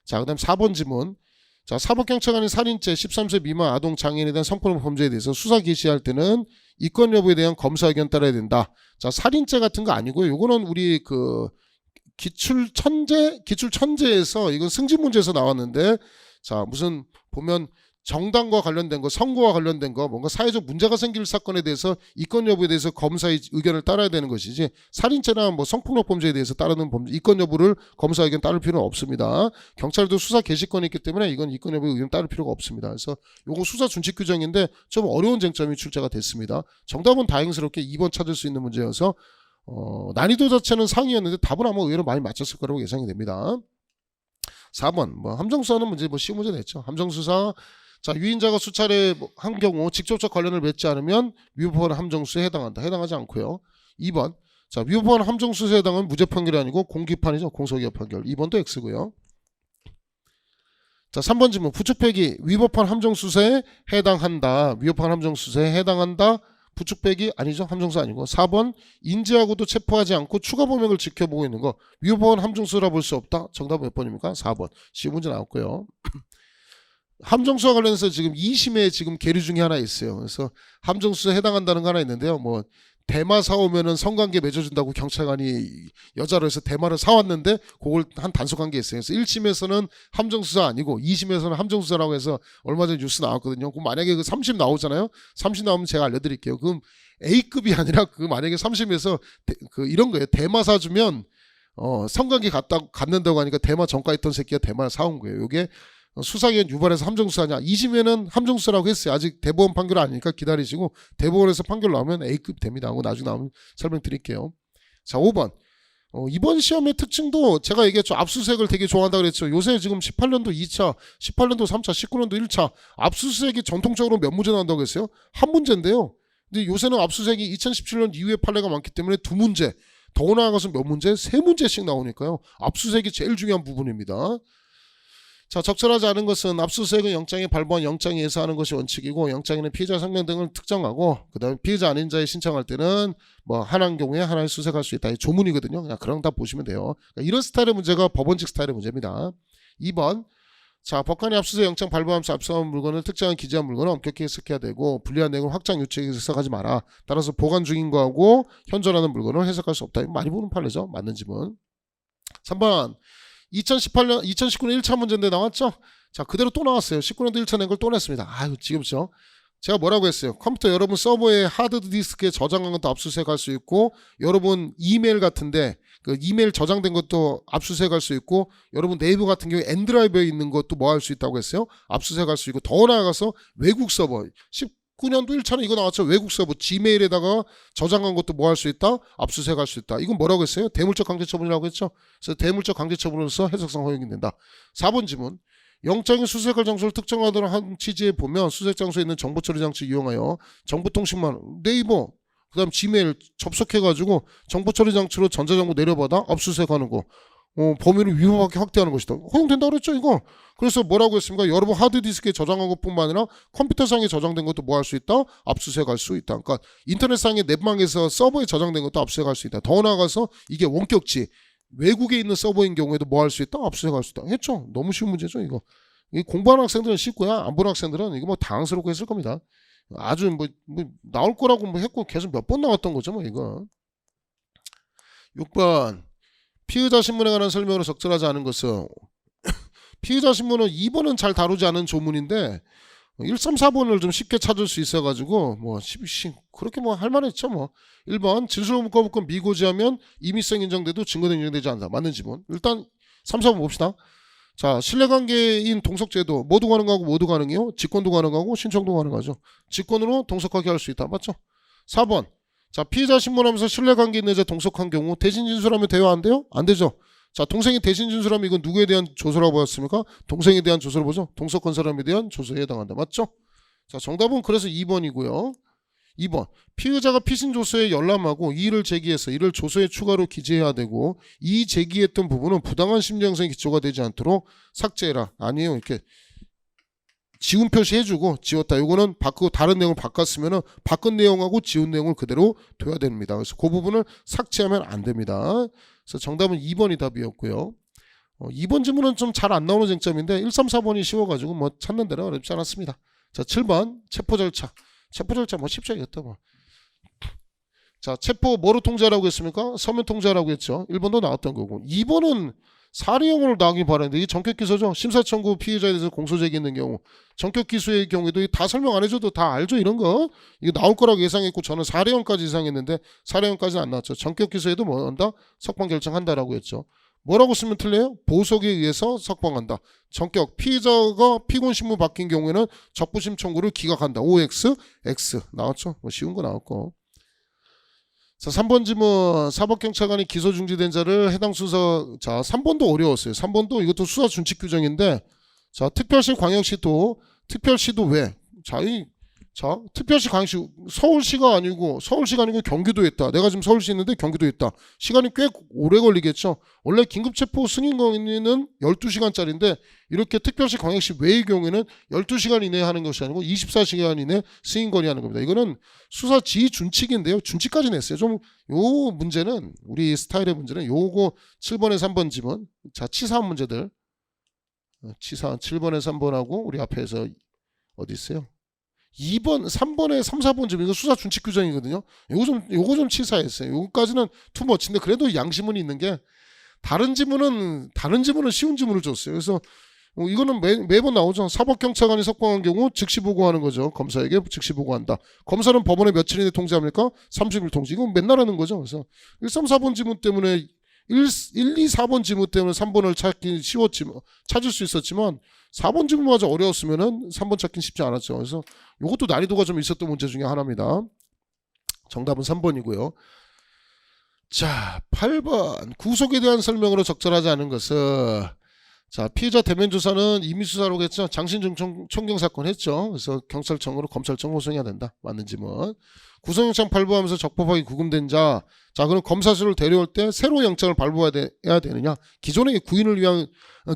자, 그 다음 4번 지문. 자, 사법경찰관이 살인죄, 13세 미만 아동 장애인에 대한 성폭력 범죄에 대해서 수사 개시할 때는 이권 여부에 대한 검사 의견 따라야 된다. 자, 살인죄 같은 거 아니고요. 요거는 우리 기출천재에서 이건 승진 문제에서 나왔는데 자, 무슨 보면 정당과 관련된 거, 선거와 관련된 거, 뭔가 사회적 문제가 생길 사건에 대해서 이권 여부에 대해서 검사의 의견을 따라야 되는 것이지 살인죄나 성폭력 범죄에 대해서 따르는 범죄, 이권 여부를 검사 의견 따를 필요는 없습니다. 경찰도 수사 개시권이 있기 때문에 이건 이권 여부 의견 따를 필요가 없습니다. 그래서 요거 수사 준칙 규정인데 좀 어려운 쟁점이 출제가 됐습니다. 정답은 다행스럽게 2번 찾을 수 있는 문제여서 난이도 자체는 상이었는데 답은 아마 의외로 많이 맞췄을 거라고 예상이 됩니다. 4번 함정수사는 문제 쉬운 문제 냈죠. 함정수사 자, 유인자가 수차례 한 경우 직접적 관련을 맺지 않으면 위법한 함정수사에 해당한다. 해당하지 않고요. 2번. 자, 위법한 함정수사에 해당은 무죄 판결이 아니고 공기판이죠. 공소기각 판결. 2번도 X고요. 자, 3번 질문. 부축배기 위법한 함정수사에 해당한다. 위법한 함정수사에 해당한다. 부축배기 아니죠. 함정수사 아니고. 4번. 인지하고도 체포하지 않고 추가 범행을 지켜보고 있는 거. 위법한 함정수사라 볼 수 없다. 정답은 몇 번입니까? 4번. 쉬운 문제 나왔고요. 함정수사 관련해서 지금 2심에 지금 계류 중에 하나 있어요. 그래서 함정수사에 해당한다는 거 하나 있는데요. 대마 사오면은 성관계 맺어준다고 경찰관이 여자로 해서 대마를 사왔는데 그걸 한 단속한 게 있어요. 그래서 1심에서는 함정수사 아니고 2심에서는 함정수사라고 해서 얼마 전에 뉴스 나왔거든요. 그럼 만약에 3심 나오잖아요. 3심 나오면 제가 알려드릴게요. 그럼 A급이 아니라 만약에 3심에서 이런 거예요. 대마 사주면 성관계 갖는다고 하니까 대마 전과 있던 새끼가 대마를 사온 거예요. 이게 수사기관 유발해서 함정수사냐. 2심에는 함정수사라고 했어요. 아직 대법원 판결 아니니까 기다리시고 대법원에서 판결 나오면 A급 됩니다. 하고 나중에 나오면 설명드릴게요. 자, 5번. 이번 시험의 특징도 제가 얘기했죠. 압수수색을 되게 좋아한다고 그랬죠. 요새 지금 18년도 2차, 18년도 3차, 19년도 1차 압수수색이 전통적으로 몇 문제 나온다고 했어요? 한 문제인데요. 근데 요새는 압수수색이 2017년 이후에 판례가 많기 때문에 2문제. 더 나아가서 몇 문제? 3문제씩 나오니까요. 압수수색이 제일 중요한 부분입니다. 자, 적절하지 않은 것은 압수수색은 영장이 발부한 영장에 의해서 하는 것이 원칙이고 영장에는 피의자 성명 등을 특정하고 그 다음에 피의자 아닌 자의 신청할 때는 뭐 하나인 경우에 하나를 수색할 수 있다. 이 조문이거든요. 그냥 그런 거 다 보시면 돼요. 그러니까 이런 스타일의 문제가 법원식 스타일의 문제입니다. 2번 자, 법관이 압수수색 영장 발부하면서 압수한 물건을 특정한 기재한 물건을 엄격히 해석해야 되고 불리한 내용을 확장 유추해 해석하지 마라. 따라서 보관 중인 거하고 현존하는 물건을 해석할 수 없다. 이거 많이 보는 판례죠. 맞는 지문. 3번 2019년 1차 문제인데 나왔죠? 자, 그대로 또 나왔어요. 19년도 1차 낸 걸 또 냈습니다. 아유, 지금죠. 제가 뭐라고 했어요? 컴퓨터 여러분 서버에 하드디스크에 저장한 것도 압수수색할 수 있고 여러분 이메일 같은데 그 이메일 저장된 것도 압수수색할 수 있고 여러분 네이버 같은 경우에 엔드라이브에 있는 것도 뭐 할 수 있다고 했어요? 압수수색할 수 있고 더 나아가서 외국 서버 19년도 1차는 이거 나왔죠. 외국 서버 지메일에다가 저장한 것도 뭐 할 수 있다? 압수수색할 수 있다. 이건 뭐라고 했어요? 대물적 강제처분이라고 했죠. 그래서 대물적 강제처분으로서 해석상 허용이 된다. 4번 지문. 영장이 수색할 장소를 특정하도록 한 취지에 보면 수색 장소에 있는 정보 처리 장치 이용하여 정보통신망 네이버 그다음 지메일 접속해가지고 정보 처리 장치로 전자정보 내려받아 압수수색하는 거 범위를 위법하게 확대하는 것이다. 허용된다 그랬죠 이거. 그래서 뭐라고 했습니까? 여러분 하드디스크에 저장한 것뿐만 아니라 컴퓨터상에 저장된 것도 뭐 할 수 있다? 압수수색할 수 있다. 그러니까 인터넷상의 넷망에서 서버에 저장된 것도 압수수색할 수 있다. 더 나아가서 이게 원격지 외국에 있는 서버인 경우에도 뭐 할 수 있다? 압수수색할 수 있다. 했죠? 너무 쉬운 문제죠 이거. 이 공부하는 학생들은 쉽고요. 안 보는 학생들은 이거 뭐 당황스럽게 했을 겁니다. 아주 뭐 나올 거라고 뭐 했고 계속 몇 번 나왔던 거죠 뭐 이거. 6번 피의자 신문에 관한 설명으로 적절하지 않은 것은 피의자 신문은 2번은 잘 다루지 않은 조문인데 1, 3, 4번을 좀 쉽게 찾을 수 있어가지고 뭐 그렇게 뭐 할만했죠 뭐. 1번 진술로 묶어붙건 미고지하면 임의성 인정돼도 증거는 인정되지 않는다. 맞는 지문. 일단 3, 4번 봅시다. 자, 신뢰관계인 동석제도 모두 가능하고 모두 가능해요. 직권도 가능하고 신청도 가능하죠. 직권으로 동석하게 할 수 있다. 맞죠? 4번 자, 피의자 신문하면서 신뢰관계 있는 자 동석한 경우 대신 진술하면 돼요? 안 돼요? 안 되죠. 자, 동생이 대신 진술하면 이건 누구에 대한 조서라고 보였습니까? 동생에 대한 조서를 보죠. 동석한 사람에 대한 조서에 해당한다. 맞죠? 자, 정답은 그래서 2번이고요. 2번 피의자가 피신 조서에 열람하고 이의를 제기해서 이를 조서에 추가로 기재해야 되고 이 제기했던 부분은 부당한 심리 형성의 기초가 되지 않도록 삭제해라. 아니에요. 이렇게 지운 표시 해주고 지웠다. 이거는 바꾸고 다른 내용을 바꿨으면은 바꾼 내용하고 지운 내용을 그대로 둬야 됩니다. 그래서 그 부분을 삭제하면 안 됩니다. 그래서 정답은 2번이 답이었고요. 2번 지문은 좀 잘 안 나오는 쟁점인데 1, 3, 4번이 쉬워가지고 뭐 찾는 데는 어렵지 않았습니다. 자, 7번 체포 절차. 체포 절차 뭐 쉽죠 이것도 뭐. 자, 체포 뭐로 통제하라고 했습니까? 서면 통제하라고 했죠. 1번도 나왔던 거고. 2번은 사례형으로 나오기 바라는데 이게 전격기소죠. 심사청구 피해자에 대해서 공소제기했는 경우 전격기소의 경우에도 다 설명 안 해줘도 다 알죠 이런 거. 이거 나올 거라고 예상했고 저는 사례형까지 예상했는데 사례형까지는 안 나왔죠. 전격기소에도 뭐 한다? 석방 결정한다라고 했죠. 뭐라고 쓰면 틀려요? 보석에 의해서 석방한다. 전격 피의자가 피고인 신문 바뀐 경우에는 적부심 청구를 기각한다. OX, X 나왔죠? 뭐 쉬운 거 나왔고. 자, 3번 지문 사법경찰관이 기소 중지된 자를 해당 수사. 자, 3번도 어려웠어요. 3번도 이것도 수사 준칙 규정인데 자, 특별시 광역시도 특별시도 왜? 자, 특별시 광역시 서울시가 아니고 경기도에 있다. 내가 지금 서울시 있는데 경기도에 있다. 시간이 꽤 오래 걸리겠죠. 원래 긴급체포 승인 건의는 12시간짜리인데 이렇게 특별시 광역시 외의 경우에는 12시간 이내에 하는 것이 아니고 24시간 이내 승인 건의하는 겁니다. 이거는 수사 지휘 준칙인데요. 준칙까지 냈어요. 좀 요 문제는 우리 스타일의 문제는 요거 7번에서 3번 지문. 자, 치사한 문제들. 치사한 7번에서 3번하고 우리 앞에서 어디 있어요? 2번, 3번에 3, 4번 지문 이거 수사 준칙 규정이거든요. 요거 좀 치사했어요. 요거까지는 투머치인데 그래도 양심은 있는 게 다른 지문은 쉬운 지문을 줬어요. 그래서 이거는 매번 나오죠. 사법경찰관이 석방한 경우 즉시 보고하는 거죠. 검사에게 즉시 보고한다. 검사는 법원에 며칠 이내 통지합니까? 30일 통지. 이건 맨날 하는 거죠. 그래서 1, 3, 4번 지문 때문에 1, 2, 4번 지문 때문에 3번을 찾을 수 있었지만 4번 지문마저 어려웠으면은 3번 찾긴 쉽지 않았죠. 그래서 이것도 난이도가 좀 있었던 문제 중에 하나입니다. 정답은 3번이고요. 자, 8번 구속에 대한 설명으로 적절하지 않은 것은 자, 피해자 대면 조사는 임의수사라고 했죠. 장신중 총경 사건 했죠. 그래서 경찰청으로 검찰청 호송해야 된다. 맞는지 뭐. 구속영장 발부하면서 적법하게 구금된 자. 자, 그럼 검사실을 데려올 때 새로 영장을 발부해야 되느냐? 기존의 구인을 위한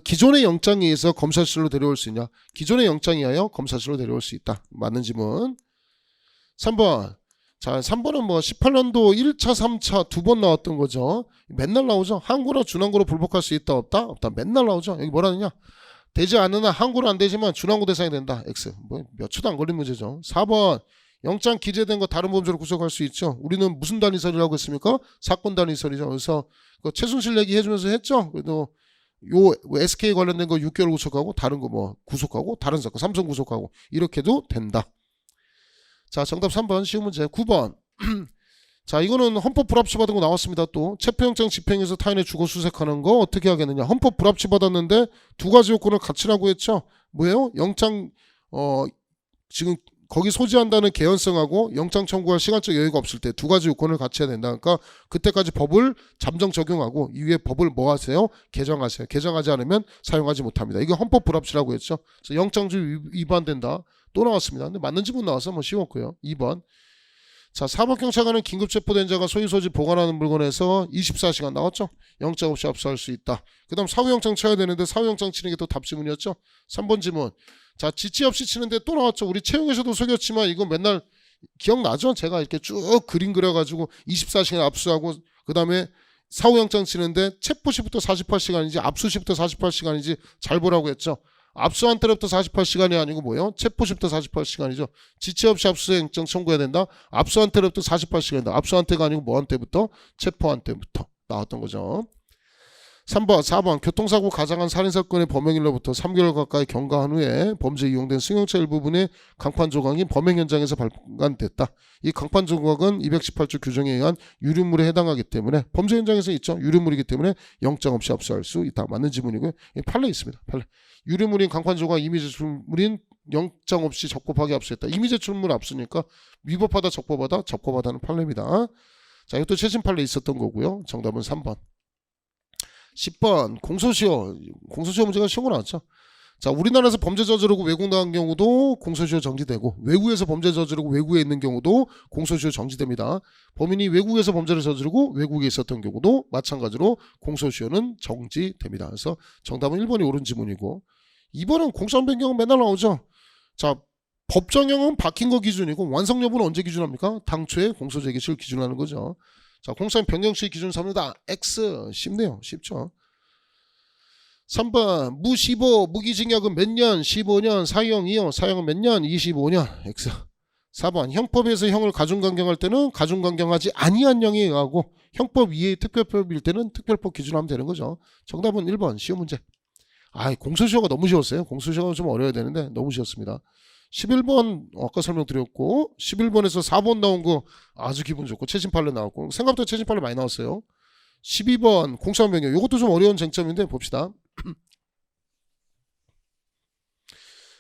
기존의 영장에 의해서 검사실로 데려올 수 있냐? 기존의 영장에 의하여 검사실로 데려올 수 있다. 맞는지 뭐. 3번. 자, 3번은 뭐 18년도 1차, 3차 두 번 나왔던 거죠. 맨날 나오죠. 항고나 준항고로 불복할 수 있다, 없다? 없다. 맨날 나오죠. 여기 뭐라느냐? 되지 않으나 항고는 안 되지만 준항고 대상이 된다. X. 뭐 몇 초도 안 걸린 문제죠. 4번. 영장 기재된 거 다른 범죄로 구속할 수 있죠. 우리는 무슨 단위설이라고 했습니까? 사건 단위설이죠. 그래서 그 최순실 얘기 해주면서 했죠. 그래도 요 SK 관련된 거 6개월 구속하고 다른 거 뭐 구속하고 다른 사건 삼성 구속하고 이렇게도 된다. 자, 정답 3번 쉬운 문제. 9번. 자, 이거는 헌법 불합치 받은 거 나왔습니다. 또 체포영장 집행해서 타인의 주거 수색하는 거 어떻게 하겠느냐. 헌법 불합치 받았는데 두 가지 요건을 갖추라고 했죠. 뭐예요? 영장 지금 거기 소지한다는 개연성하고 영장 청구할 시간적 여유가 없을 때 두 가지 요건을 갖춰야 된다. 그러니까 그때까지 법을 잠정 적용하고 이후에 법을 뭐 하세요? 개정하세요. 개정하지 않으면 사용하지 못합니다. 이게 헌법 불합치라고 했죠. 그래서 영장주의 위반된다. 또 나왔습니다. 근데 맞는지 못 나와서 뭐 쉬웠고요. 2번. 자, 사법경찰관은 긴급 체포된 자가 소유 소지 보관하는 물건에서 24시간 나왔죠. 영장 없이 압수할 수 있다. 그 다음 사후영장 쳐야 되는데 사후영장 치는 게 또 답지문이었죠. 3번 지문. 자, 지체 없이 치는데 또 나왔죠. 우리 채용에서도 속였지만 이거 맨날 기억나죠? 제가 이렇게 쭉 그림 그려가지고 24시간 압수하고 그 다음에 사후영장 치는데 체포시부터 48시간인지 압수시부터 48시간인지 잘 보라고 했죠. 압수한 때부터 48시간이 아니고 뭐예요? 체포시부터 48시간이죠. 지체 없이 압수영장 청구해야 된다. 압수한 때부터 48시간이다. 압수한 때가 아니고 뭐한 때부터? 체포한 때부터 나왔던 거죠. 3번, 4번 교통사고 가장한 살인사건의 범행일로부터 3개월 가까이 경과한 후에 범죄에 이용된 승용차 일부분의 강판 조각이 범행 현장에서 발간됐다. 이 강판 조각은 218조 규정에 의한 유류물에 해당하기 때문에 범죄 현장에서 있죠. 유류물이기 때문에 영장 없이 압수할 수 있다. 맞는 지문이고요. 판례 있습니다. 판례. 유류물인 강판 조각 이미제출물인 영장 없이 적법하게 압수했다. 이미제출물 압수니까 위법하다 적법하다 적법하다는 판례입니다. 자, 이것도 최신 판례 있었던 거고요. 정답은 3번. 10번 공소시효 문제가 쉬운 거 나왔죠. 자, 우리나라에서 범죄 저지르고 외국 나간 경우도 공소시효 정지되고 외국에서 범죄 저지르고 외국에 있는 경우도 공소시효 정지됩니다. 범인이 외국에서 범죄를 저지르고 외국에 있었던 경우도 마찬가지로 공소시효는 정지됩니다. 그래서 정답은 1번이 옳은 지문이고 2번은 공소한 변경은 맨날 나오죠. 자, 법정형은 박힌 거 기준이고 완성 여부는 언제 기준합니까? 당초에 공소제기 시를 기준하는 거죠. 자, 공소한 변경 시 기준 삼는다. X. 쉽네요. 쉽죠. 3번 무15 무기징역은 몇 년? 15년. 사형 2형. 사형은 몇 년? 25년. X. 4번 형법에서 형을 가중강경할 때는 가중강경하지 아니한 형에 의하고 형법 이외의 특별법일 때는 특별법 기준하면 되는 거죠. 정답은 1번 쉬운 문제. 공소시효가 너무 쉬웠어요. 공소시효가 좀 어려워야 되는데 너무 쉬웠습니다. 11번 아까 설명드렸고 11번에서 4번 나온 거 아주 기분 좋고 최신 판례 나왔고 생각보다 최신 판례 많이 나왔어요. 12번 공소한 변경 이것도 좀 어려운 쟁점인데 봅시다.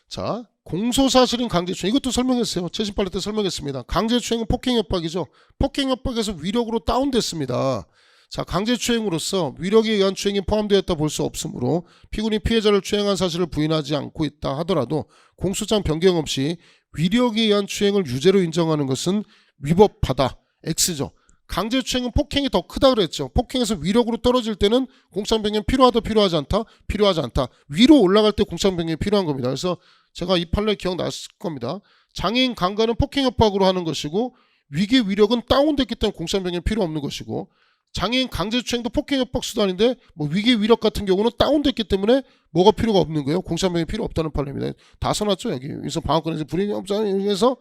자, 공소사실인 강제추행 이것도 설명했어요. 최신 판례 때 설명했습니다. 강제추행은 폭행협박이죠. 폭행협박에서 위력으로 다운됐습니다. 자, 강제추행으로서 위력에 의한 추행이 포함되었다 볼 수 없으므로 피고인이 피해자를 추행한 사실을 부인하지 않고 있다 하더라도 공소장 변경 없이 위력에 의한 추행을 유죄로 인정하는 것은 위법하다. X죠. 강제추행은 폭행이 더 크다 그랬죠. 폭행에서 위력으로 떨어질 때는 공소장 변경 필요하다 필요하지 않다? 필요하지 않다. 위로 올라갈 때 공소장 변경이 필요한 겁니다. 그래서 제가 이 판례 기억났을 겁니다. 장애인 강간은 폭행협박으로 하는 것이고 위계 위력은 다운됐기 때문에 공소장 변경이 필요 없는 것이고 장애인 강제추행도 폭행협박 수단인데 뭐 위계 위력 같은 경우는 다운됐기 때문에 뭐가 필요가 없는 거예요. 공소장변경이 필요 없다는 판례입니다. 다 써놨죠 여기. 그래서 방어권에서 불이행 업장에서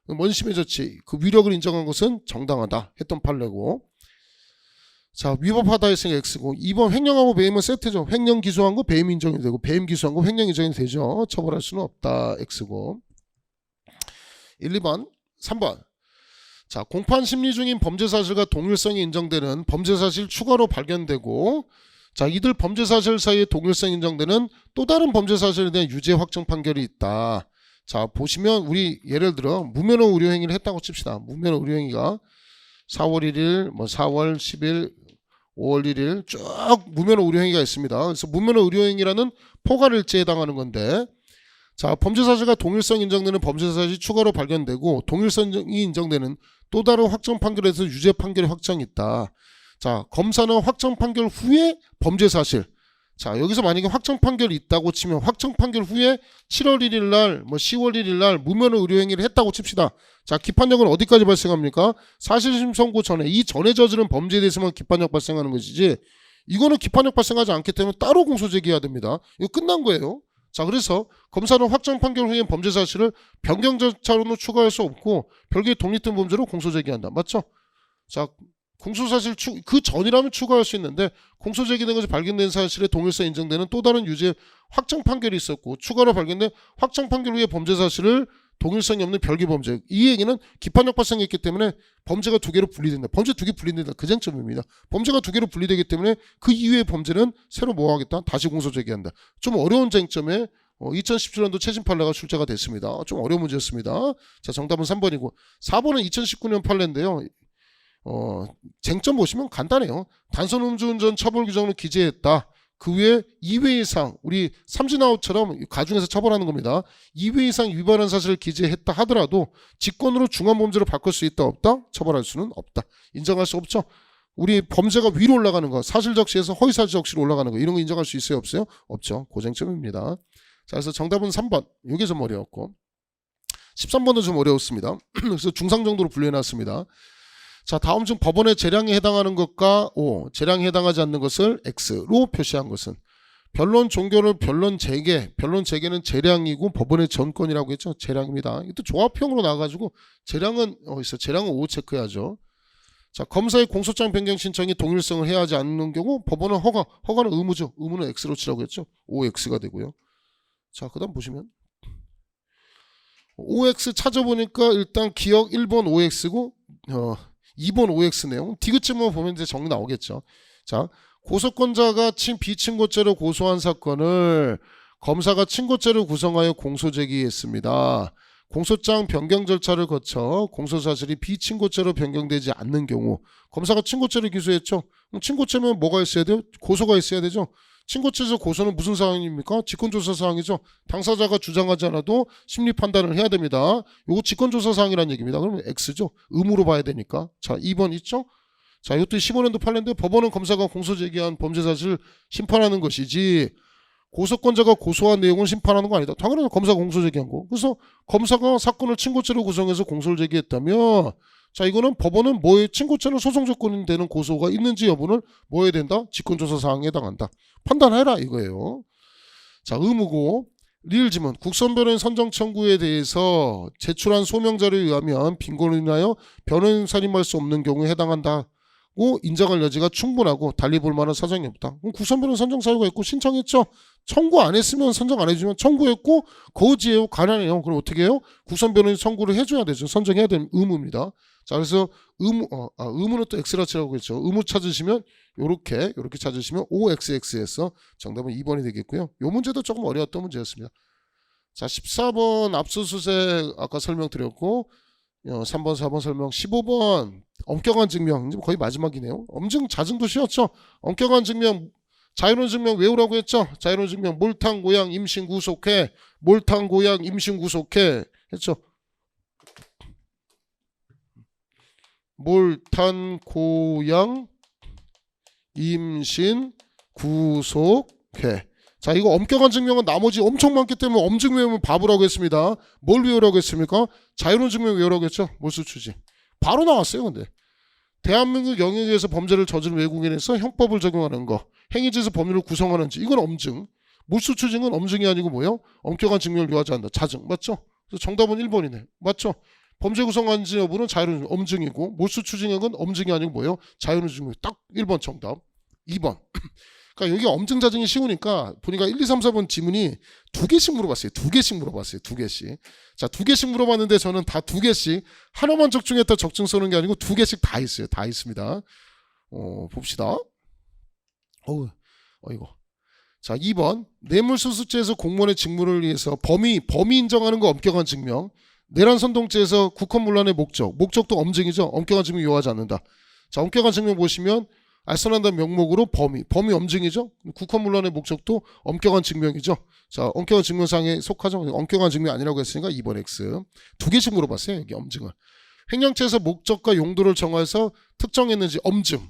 원심의 조치 그 위력을 인정한 것은 정당하다 했던 판례고. 자, 위법하다 했으니까 X고 2번 횡령하고 배임은 세트죠. 횡령 기소한 거 배임 인정이 되고 배임 기소한 거 횡령 인정이 되죠. 처벌할 수는 없다. X고. 1, 2번 3번 자, 공판 심리 중인 범죄 사실과 동일성이 인정되는 범죄 사실 추가로 발견되고 자, 이들 범죄 사실 사이에 동일성이 인정되는 또 다른 범죄 사실에 대한 유죄 확정 판결이 있다. 자, 보시면 우리 예를 들어 무면허 의료 행위를 했다고 칩시다. 무면허 의료 행위가 4월 1일, 뭐 4월 10일, 5월 1일 쭉 무면허 의료행위가 있습니다. 그래서 무면허 의료행위라는 포괄일죄에 해당하는 건데, 자, 범죄 사실과 동일성 인정되는 범죄 사실이 추가로 발견되고 동일성이 인정되는 또 다른 확정 판결에서 유죄 판결이 확정이 있다. 자, 검사는 확정 판결 후에 범죄 사실. 자, 여기서 만약에 확정 판결이 있다고 치면 확정 판결 후에 7월 1일 날, 10월 1일 날 무면허 의료행위를 했다고 칩시다. 자, 기판력은 어디까지 발생합니까? 사실심 선고 전에, 이 전에 저지른 범죄에 대해서만 기판력 발생하는 것이지, 이거는 기판력 발생하지 않기 때문에 따로 공소 제기해야 됩니다. 이거 끝난 거예요. 자, 그래서 검사는 확정 판결 후에 범죄 사실을 변경 절차로는 추가할 수 없고 별개의 독립된 범죄로 공소 제기한다. 맞죠? 자, 공소사실 그 전이라면 추가할 수 있는데 공소 제기된 것이 발견된 사실에 동일성 인정되는 또 다른 유죄 확정 판결이 있었고 추가로 발견된 확정 판결 후에 범죄 사실을 동일성이 없는 별개 범죄. 이 얘기는 기판력 발생했기 때문에 범죄가 두 개로 분리된다. 범죄 두 개 분리된다. 그 쟁점입니다. 범죄가 두 개로 분리되기 때문에 그 이후의 범죄는 새로 뭐 하겠다? 다시 공소 제기한다. 좀 어려운 쟁점에 2017년도 최신 판례가 출제가 됐습니다. 좀 어려운 문제였습니다. 자, 정답은 3번이고 4번은 2019년 판례인데요. 쟁점 보시면 간단해요. 단순 음주운전 처벌 규정으로 기재했다. 그 외에 2회 이상, 우리 삼진아웃처럼 가중해서 처벌하는 겁니다. 2회 이상 위반한 사실을 기재했다 하더라도 직권으로 중환범죄로 바꿀 수 있다 없다? 처벌할 수는 없다. 인정할 수 없죠. 우리 범죄가 위로 올라가는 거, 사실적시에서 허위사실적시로 올라가는 거, 이런 거 인정할 수 있어요 없어요? 없죠. 고쟁점입니다. 자, 그래서 정답은 3번. 이게 좀 어려웠고 13번도 좀 어려웠습니다. 그래서 중상 정도로 분류해놨습니다. 자, 다음 중 법원의 재량에 해당하는 것과 O, 재량에 해당하지 않는 것을 X로 표시한 것은 변론 종결을 변론 재개는 재량이고 법원의 전권이라고 했죠. 재량입니다. 이것도 조합형으로 나와가지고 재량은 재량은 O 체크해야죠. 자, 검사의 공소장 변경 신청이 동일성을 해야 하지 않는 경우 법원은 허가는 의무죠. 의무는 X로 치라고 했죠. OX가 되고요. 자, 그 다음 보시면 OX 찾아보니까 일단 기억 1번 OX고 2번 OX 내용 디귿쯤만 보면 이제 정리 나오겠죠. 자, 고소권자가 비친고죄로 고소한 사건을 검사가 친고죄로 구성하여 공소 제기했습니다. 공소장 변경 절차를 거쳐 공소사실이 비친고죄로 변경되지 않는 경우 검사가 친고죄를 기소했죠. 그럼 친고죄면 뭐가 있어야 돼요? 고소가 있어야 되죠. 친고죄에서 고소는 무슨 사항입니까? 직권조사 사항이죠. 당사자가 주장하지 않아도 심리 판단을 해야 됩니다. 이거 직권조사 사항이라는 얘기입니다. 그러면 X죠. 의무로 봐야 되니까. 자, 2번 있죠? 자, 이것도 15년도 판례인데 법원은 검사가 공소 제기한 범죄 사실을 심판하는 것이지 고소권자가 고소한 내용을 심판하는 거 아니다. 당연히 검사가 공소 제기한 거. 그래서 검사가 사건을 친고죄로 구성해서 공소를 제기했다면 자, 이거는 법원은 뭐에 친고죄는 소송 조건이 되는 고소가 있는지 여부를 뭐 해야 된다? 직권조사 사항에 해당한다. 판단해라 이거예요. 자, 의무고 리을 지문 국선 변호인 선정 청구에 대해서 제출한 소명 자료에 의하면 빈곤을 인하여 변호인 선임할 수 없는 경우에 해당한다고 인정할 여지가 충분하고 달리 볼 만한 사정이 없다. 그럼 국선 변호인 선정 사유가 있고 신청했죠. 청구 안 했으면 선정 안 해주면 청구했고 거지예요, 가난해요. 그럼 어떻게 해요? 국선 변호인 청구를 해줘야 되죠. 선정해야 되는 의무입니다. 자, 그래서 의무는 또 X라 치라고 했죠. 의무 찾으시면 요렇게 찾으시면 OXX에서 정답은 2번이 되겠고요. 요 문제도 조금 어려웠던 문제였습니다. 자, 14번 압수수색 아까 설명드렸고 3번 4번 설명 15번 엄격한 증명 거의 마지막이네요. 엄증 자증도 쉬웠죠. 엄격한 증명 자유로운 증명 외우라고 했죠. 자유로운 증명 몰탕 고양 임신 구속해 몰탕 고양 임신 구속해 했죠. 몰탄 고양 임신 구속해. 자, 이거 엄격한 증명은 나머지 엄청 많기 때문에 엄증 외우면 바보라고 했습니다. 뭘 외우라고 했습니까? 자유로운 증명 외우라고 했죠. 몰수 추지. 바로 나왔어요. 근데 대한민국 영역에서 범죄를 저지른 외국인에서 형법을 적용하는 거, 행위지에서 법률을 구성하는지 이건 엄증. 몰수 추징은 엄증이 아니고 뭐예요? 엄격한 증명을 요하지 않는다. 자증. 맞죠? 그래서 정답은 1번이네. 맞죠? 범죄 구성한지 여부는 자유로운 엄증이고 몰수 추징액은 엄증이 아니고 뭐예요? 자유로운 증명. 딱 1번 정답. 2번. 그러니까 여기 엄증 자증이 쉬우니까 보니까 1, 2, 3, 4번 지문이 2개씩 물어봤어요. 2개씩 물어봤어요. 2개씩. 자, 2개씩 물어봤는데 저는 다 2개씩 하나만 적중했다 적중 쏘는 게 아니고 2개씩 다 있어요. 다 있습니다. 봅시다. 이거. 자, 2번. 뇌물수수죄에서 공무원의 직무를 위해서 범위 인정하는 거 엄격한 증명. 내란선동죄에서 국헌문란의 목적도 엄증이죠. 엄격한 증명 요하지 않는다. 자, 엄격한 증명 보시면 알선한다는 명목으로 범위 엄증이죠. 국헌문란의 목적도 엄격한 증명이죠. 자, 엄격한 증명상에 속하죠. 엄격한 증명 아니라고 했으니까 2번 X. 두 개씩 물어봤어요. 여기 엄증을. 횡령죄에서 목적과 용도를 정해서 특정했는지 엄증.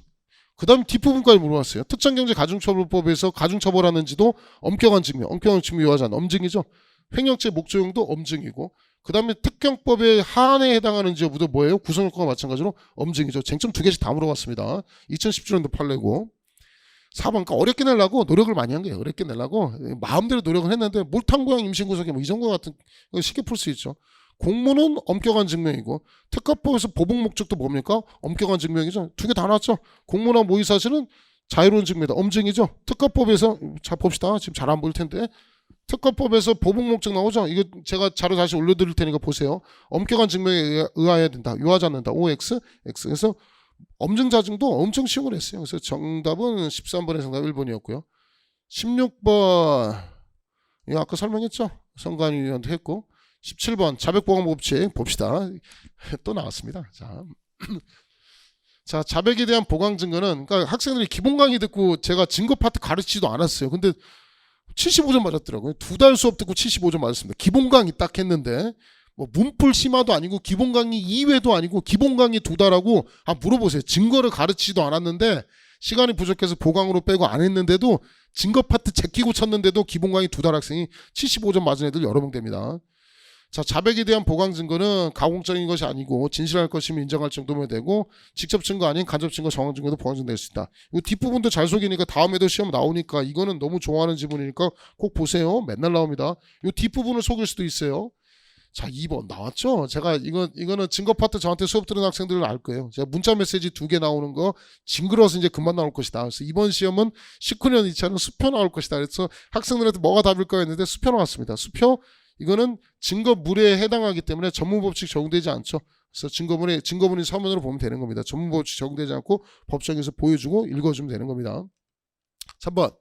그 다음 뒷부분까지 물어봤어요. 특정경제가중처벌법에서 가중처벌하는지도 엄격한 증명, 엄격한 증명 요하지 않는 엄증이죠. 횡령죄 목적용도 엄증이고, 그 다음에 특경법의 하한에 해당하는지 여부도 뭐예요? 구성요건과 마찬가지로 엄증이죠. 쟁점 두 개씩 다 물어봤습니다. 2017년도 판례고. 4번, 그러니까 어렵게 내려고 노력을 많이 한 거예요. 어렵게 내려고 마음대로 노력을 했는데 몰탕고양 임신구속에 뭐 이 정도 같은 거 쉽게 풀 수 있죠. 공무는 엄격한 증명이고 특가법에서 보복 목적도 뭡니까? 엄격한 증명이죠. 두 개 다 나왔죠. 공무나 모의사실은 자유로운 증명이다. 엄증이죠. 특가법에서 자 봅시다. 지금 잘 안 보일 텐데 특가법에서 보복 목적 나오죠. 이거 제가 자료 다시 올려드릴 테니까 보세요. 엄격한 증명에 의하여야 된다. 요하지 않는다. OX, X. 그래서 엄증자증도 엄청 쉬운 걸 했어요. 그래서 정답은 13번의 정답 1번이었고요. 16번 이거 아까 설명했죠. 선관위원도 했고 17번 자백보강법칙 봅시다. 또 나왔습니다. 자, 자백에 대한 보강 증거는 그러니까 학생들이 기본 강의 듣고 제가 증거 파트 가르치지도 않았어요. 근데 75점 맞았더라고요. 2달 수업 듣고 75점 맞았습니다. 기본 강의 딱 했는데 뭐 문풀 심화도 아니고 기본 강의 2회도 아니고 기본 강의 2달하고 물어보세요. 증거를 가르치지도 않았는데 시간이 부족해서 보강으로 빼고 안 했는데도 증거 파트 제끼고 쳤는데도 기본 강의 2달 학생이 75점 맞은 애들 여러 명 됩니다. 자, 자백에 대한 보강 증거는 가공적인 것이 아니고 진실할 것이면 인정할 정도면 되고 직접 증거 아닌 간접 증거, 정황 증거도 보강 증거될 수 있다. 이 뒷부분도 잘 속이니까 다음에도 시험 나오니까 이거는 너무 좋아하는 지문이니까 꼭 보세요. 맨날 나옵니다. 이 뒷부분을 속일 수도 있어요. 자, 2번 나왔죠? 제가 이거는 증거 파트 저한테 수업 들은 학생들은 알 거예요. 제가 문자 메시지 2개 나오는 거 징그러워서 이제 금방 나올 것이다. 그래서 이번 시험은 19년 2차는 수표 나올 것이다. 그래서 학생들한테 뭐가 답일까 했는데 수표 나왔습니다. 수표 이거는 증거물에 해당하기 때문에 전문법칙 적용되지 않죠. 그래서 증거물이 서면으로 보면 되는 겁니다. 전문법칙 적용되지 않고 법정에서 보여주고 읽어주면 되는 겁니다. 3번.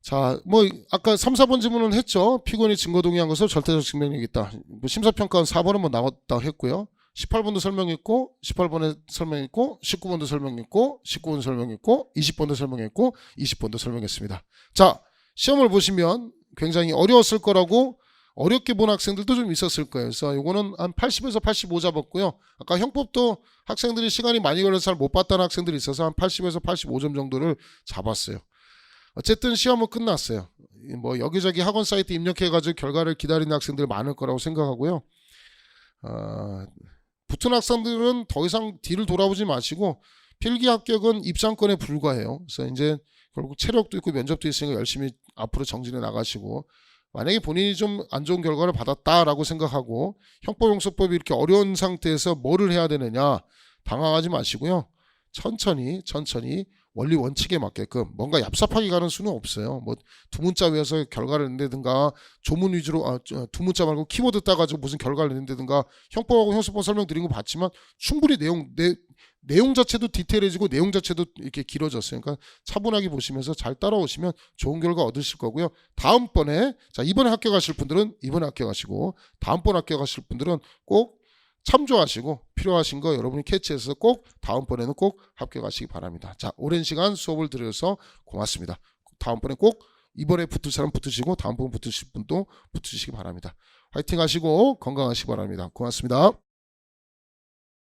자, 뭐 아까 3, 4번 질문은 했죠. 피고인이 증거 동의한 것으로 절대적 증명력이 있다. 뭐 심사평가는 4번은 뭐 나왔다 했고요. 18번도 설명했고 18번에 설명했고 19번도 설명했고 19번도 설명했고 20번도 설명했고 20번도 설명했습니다. 자, 시험을 보시면 굉장히 어려웠을 거라고 어렵게 본 학생들도 좀 있었을 거예요. 그래서 이거는 한 80에서 85 잡았고요. 아까 형법도 학생들이 시간이 많이 걸려서 잘 못 봤다는 학생들이 있어서 한 80에서 85점 정도를 잡았어요. 어쨌든 시험은 끝났어요. 뭐 여기저기 학원 사이트 입력해가지고 결과를 기다리는 학생들 많을 거라고 생각하고요. 붙은 학생들은 더 이상 뒤를 돌아보지 마시고 필기 합격은 입상권에 불과해요. 그래서 이제 결국 체력도 있고 면접도 있으니까 열심히 앞으로 정진해 나가시고 만약에 본인이 좀 안 좋은 결과를 받았다라고 생각하고 형법용서법이 이렇게 어려운 상태에서 뭐를 해야 되느냐 당황하지 마시고요. 천천히 원리 원칙에 맞게끔 뭔가 얍삽하게 가는 수는 없어요. 뭐 두 문자 외워서 결과를 낸다든가 조문 위주로 두 문자 말고 키워드 따가지고 무슨 결과를 낸다든가 형법하고 형사법 설명드린 거 봤지만 충분히 내용 자체도 디테일해지고 내용 자체도 이렇게 길어졌어요. 그러니까 차분하게 보시면서 잘 따라오시면 좋은 결과 얻으실 거고요. 다음번에 이번에 합격하실 분들은 이번에 합격하시고 다음번 합격하실 분들은 꼭 참조하시고 필요하신 거 여러분이 캐치해서 꼭 다음번에는 꼭 합격하시기 바랍니다. 자, 오랜 시간 수업을 들으셔서 고맙습니다. 다음번에 꼭 이번에 붙을 사람 붙으시고 다음번 붙으실 분도 붙으시기 바랍니다. 화이팅 하시고 건강하시기 바랍니다. 고맙습니다.